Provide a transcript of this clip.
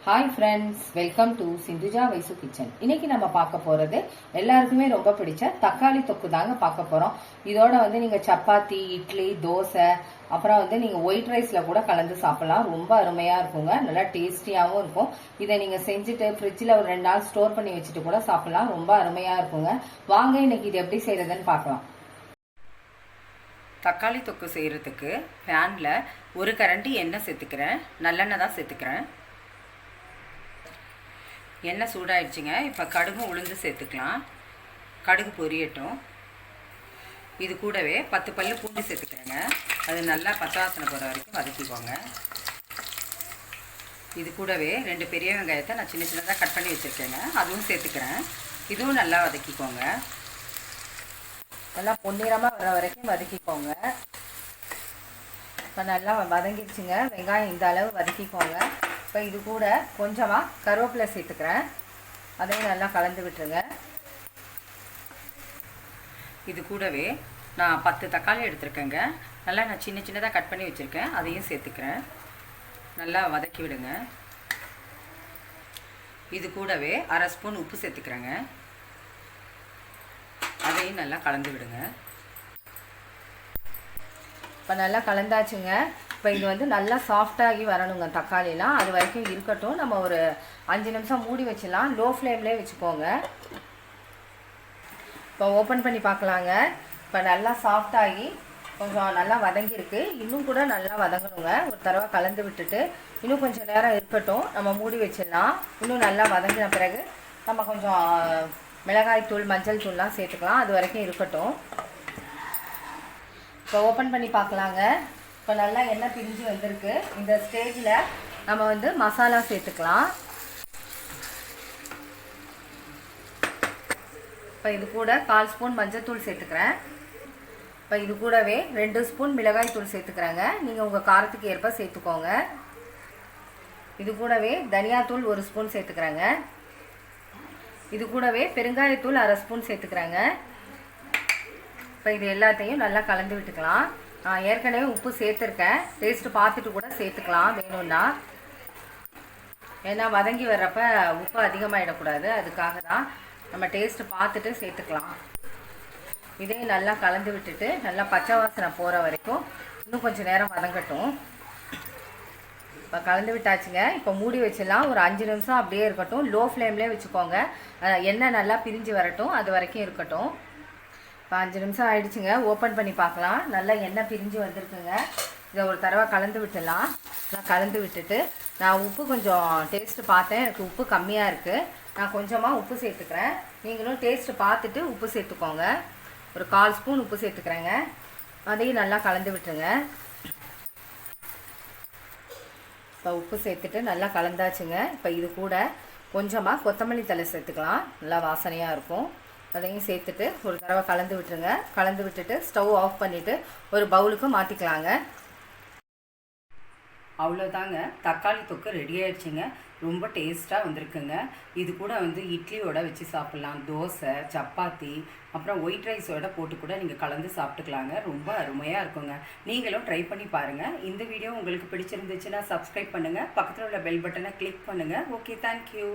Hi friends, welcome to Sindhuja Vaishu kitchen. இன்னைக்கு நம்ம பார்க்க போறது எல்லாருக்குமே ரொம்ப பிடிச்ச தக்காளி தொக்கு தாங்க பார்க்க போறோம். இதோட நீங்க சப்பாத்தி, இட்லி, தோசை, அப்புறம் நீங்க ஒயிட் ரைஸ்ல கூட கலந்து சாப்பிடலாம். ரொம்ப அருமையா இருக்குங்க, நல்லா டேஸ்டியாவும் இருக்கும். இதை நீங்க செஞ்சுட்டு ஃப்ரிட்ஜில் ஒரு 2 நாள் ஸ்டோர் பண்ணி வச்சுட்டு கூட சாப்பிடலாம். ரொம்ப அருமையா இருக்குங்க. வாங்க இன்னைக்கு இது எப்படி செய்யறதுன்னு பார்க்கலாம். தக்காளி தொக்கு செய்யறதுக்கு பேன்ல ஒரு கரண்டி எண்ணெய் சேர்த்துக்கிறேன். நல்லெண்ணெய் தான் சேர்த்துக்கிறேன். எண்ணெய் சூடாயிடுச்சுங்க. இப்போ கடுகு உளுந்து சேர்த்துக்கலாம். கடுகு பொரியட்டும். இது கூடவே 10 பல்லு பூண்டு சேர்த்துக்கிறேங்க. அது நல்லா பச்சை வாசனை போகிற வரைக்கும் வதக்கிக்கோங்க. இது கூடவே 2 பெரிய வெங்காயத்தை நான் சின்ன சின்னதாக கட் பண்ணி வச்சுருக்கேங்க, அதுவும் சேர்த்துக்கிறேன். இதுவும் நல்லா வதக்கிக்கோங்க. நல்லா பொன்னிறமாக வர வரைக்கும் வதக்கிக்கோங்க. இப்போ நல்லா வதங்கிடுச்சுங்க. வெங்காயம் இந்த அளவு வதக்கிக்கோங்க. இப்போ இது கூட கொஞ்சமாக கருவேப்பிலை சேர்த்துக்கிறேன். அதையும் நல்லா கலந்து விட்டுருங்க. இது கூடவே நான் 10 தக்காளி எடுத்துருக்கேங்க. நல்லா நான் சின்ன சின்னதாக கட் பண்ணி வச்சுருக்கேன், அதையும் சேர்த்துக்கிறேன். நல்லா வதக்கி விடுங்க. இது கூடவே 1/2 ஸ்பூன் உப்பு சேர்த்துக்கிறேங்க. அதையும் நல்லா கலந்து விடுங்க. இப்போ நல்லா கலந்தாச்சுங்க. இப்போ இது நல்லா சாஃப்டாகி வரணுங்க தக்காளிலாம். அது வரைக்கும் இருக்கட்டும். நம்ம ஒரு 5 நிமிஷம் மூடி வச்சிடலாம். லோ ஃப்ளேம்லேயே வச்சுக்கோங்க. இப்போ ஓப்பன் பண்ணி பார்க்கலாங்க. இப்போ நல்லா சாஃப்டாகி கொஞ்சம் நல்லா வதங்கியிருக்கு. இன்னும் கூட நல்லா வதங்கணுங்க. ஒரு தடவை கலந்து விட்டுட்டு இன்னும் கொஞ்சம் நேரம் இருக்கட்டும். நம்ம மூடி வச்சிடலாம். இன்னும் நல்லா வதங்கின பிறகு நம்ம கொஞ்சம் மிளகாய் தூள், மஞ்சள் தூள்லாம் சேர்த்துக்கலாம். அது வரைக்கும் இருக்கட்டும். இப்போ ஓப்பன் பண்ணி பார்க்கலாங்க. இப்போ நல்லா எண்ணெய் பிரிஞ்சு வந்திருக்கு. இந்த ஸ்டேஜில் நம்ம மசாலா சேர்த்துக்கலாம். இப்போ இது கூட 1/4 ஸ்பூன் மஞ்சள்தூள் சேர்த்துக்கிறேன். இப்போ இது கூடவே 2 ஸ்பூன் மிளகாய் தூள் சேர்த்துக்கிறேங்க. நீங்கள் உங்கள் காரத்துக்கு ஏற்ப சேர்த்துக்கோங்க. இது கூடவே தனியாத்தூள் 1 ஸ்பூன் சேர்த்துக்கிறேங்க. இது கூடவே பெருங்காயத்தூள் 1/2 ஸ்பூன் சேர்த்துக்கிறேங்க. இப்போ இது எல்லாத்தையும் நல்லா கலந்து விட்டுக்கலாம். நான் ஏற்கனவே உப்பு சேர்த்துருக்கேன். டேஸ்ட்டு பார்த்துட்டு கூட சேர்த்துக்கலாம் வேணும்னா. ஏன்னா வதங்கி வர்றப்ப உப்பு அதிகமாகிடக்கூடாது, அதுக்காக தான். நம்ம டேஸ்ட்டு பார்த்துட்டு சேர்த்துக்கலாம். இதையும் நல்லா கலந்து விட்டுட்டு நல்லா பச்சை வாசனை போகிற வரைக்கும் இன்னும் கொஞ்சம் நேரம் வதங்கட்டும். இப்போ கலந்து விட்டாச்சுங்க. இப்போ மூடி வச்சிடலாம். ஒரு 5 நிமிஷம் அப்படியே இருக்கட்டும். லோ ஃப்ளேம்லேயே வச்சுக்கோங்க. எண்ணெய் நல்லா பிரிஞ்சு வரட்டும், அது வரைக்கும் இருக்கட்டும். இப்போ 5 நிமிஷம் ஆயிடுச்சுங்க. ஓப்பன் பண்ணி பார்க்கலாம். நல்லா எண்ணெய் பிரிஞ்சு வந்திருக்குங்க. இதை ஒரு தடவை கலந்து விட்டுடலாம். நான் கலந்து விட்டுட்டு நான் உப்பு கொஞ்சம் டேஸ்ட்டு பார்த்தேன். எனக்கு உப்பு கம்மியாக இருக்குது. நான் கொஞ்சமாக உப்பு சேர்த்துக்கிறேன். நீங்களும் டேஸ்ட்டு பார்த்துட்டு உப்பு சேர்த்துக்கோங்க. ஒரு 1/4 ஸ்பூன் உப்பு சேர்த்துக்கிறேங்க. அதையும் நல்லா கலந்து விட்டுருங்க. இப்போ உப்பு சேர்த்துட்டு நல்லா கலந்தாச்சுங்க. இப்போ இது கூட கொஞ்சமாக கொத்தமல்லி தழை சேர்த்துக்கலாம். நல்லா வாசனையாக இருக்கும். அதையும் சேர்த்துட்டு ஒரு தடவை கலந்து விட்டுருங்க. கலந்து விட்டுட்டு ஸ்டவ் ஆஃப் பண்ணிவிட்டு ஒரு பவுலுக்கு மாற்றிக்கலாங்க. அவ்வளோதாங்க, தக்காளி தொக்கு ரெடி ஆயிடுச்சுங்க. ரொம்ப டேஸ்ட்டாக வந்திருக்குங்க. இது கூட இட்லியோட வச்சு சாப்பிட்லாம். தோசை, சப்பாத்தி, அப்புறம் ஒயிட் ரைஸோட போட்டு கூட நீங்கள் கலந்து சாப்பிட்டுக்கலாங்க. ரொம்ப அருமையாக இருக்குங்க. நீங்களும் ட்ரை பண்ணி பாருங்கள். இந்த வீடியோ உங்களுக்கு பிடிச்சிருந்துச்சுன்னா சப்ஸ்கிரைப் பண்ணுங்கள். பக்கத்தில் உள்ள பெல் பட்டனை கிளிக் பண்ணுங்கள். Okay, thank you.